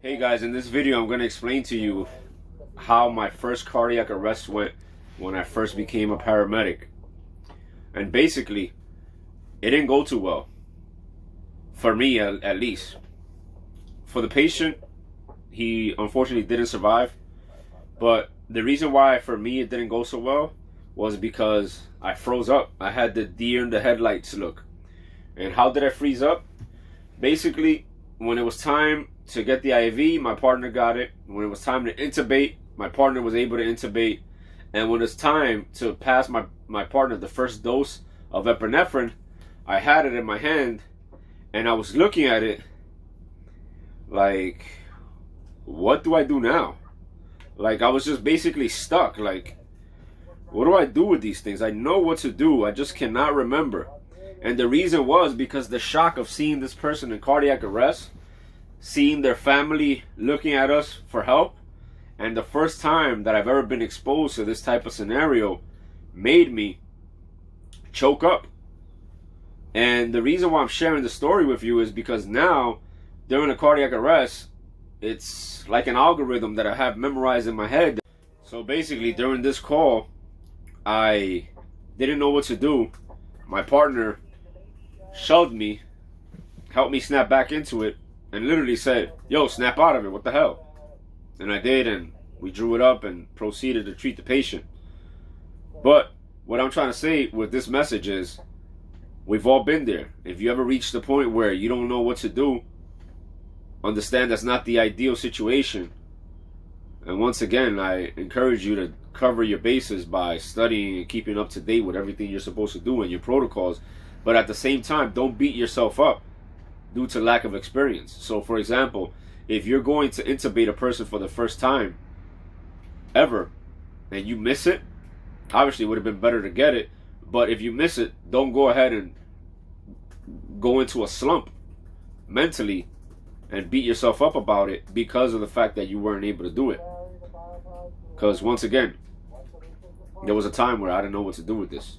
Hey guys, in this video I'm going to explain to you how my first cardiac arrest went when I first became a paramedic. And basically, it didn't go too well. For me, at least. For the patient, he unfortunately didn't survive. But the reason why for me it didn't go so well was because I froze up. I had the deer in the headlights look. And how did I freeze up? Basically, when it was time to get the IV, my partner got it. When it was time to intubate, my partner was able to intubate. And when it's time to pass my partner the first dose of epinephrine, I had it in my hand and I was looking at it like, what do I do now? Like, I was just basically stuck. Like, what do I do with these things? I know what to do, I just cannot remember. And the reason was because the shock of seeing this person in cardiac arrest, seeing their family looking at us for help, and the first time that I've ever been exposed to this type of scenario made me choke up. And the reason why I'm sharing the story with you is because now, during a cardiac arrest, it's like an algorithm that I have memorized in my head. So basically, during this call, I didn't know what to do. My partner shoved me, helped me snap back into it, and literally said, "Yo, snap out of it, what the hell?" And I did, and we drew it up and proceeded to treat the patient. But what I'm trying to say with this message is, we've all been there. If you ever reach the point where you don't know what to do, understand that's not the ideal situation. And once again, I encourage you to cover your bases by studying and keeping up to date with everything you're supposed to do and your protocols. But at the same time, don't beat yourself up due to lack of experience. So for example, if you're going to intubate a person for the first time ever and you miss it, obviously it would have been better to get it. But if you miss it, don't go ahead and go into a slump mentally and beat yourself up about it because of the fact that you weren't able to do it. Because once again, there was a time where I didn't know what to do with this.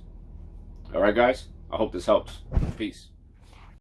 Alright guys, I hope this helps. Peace.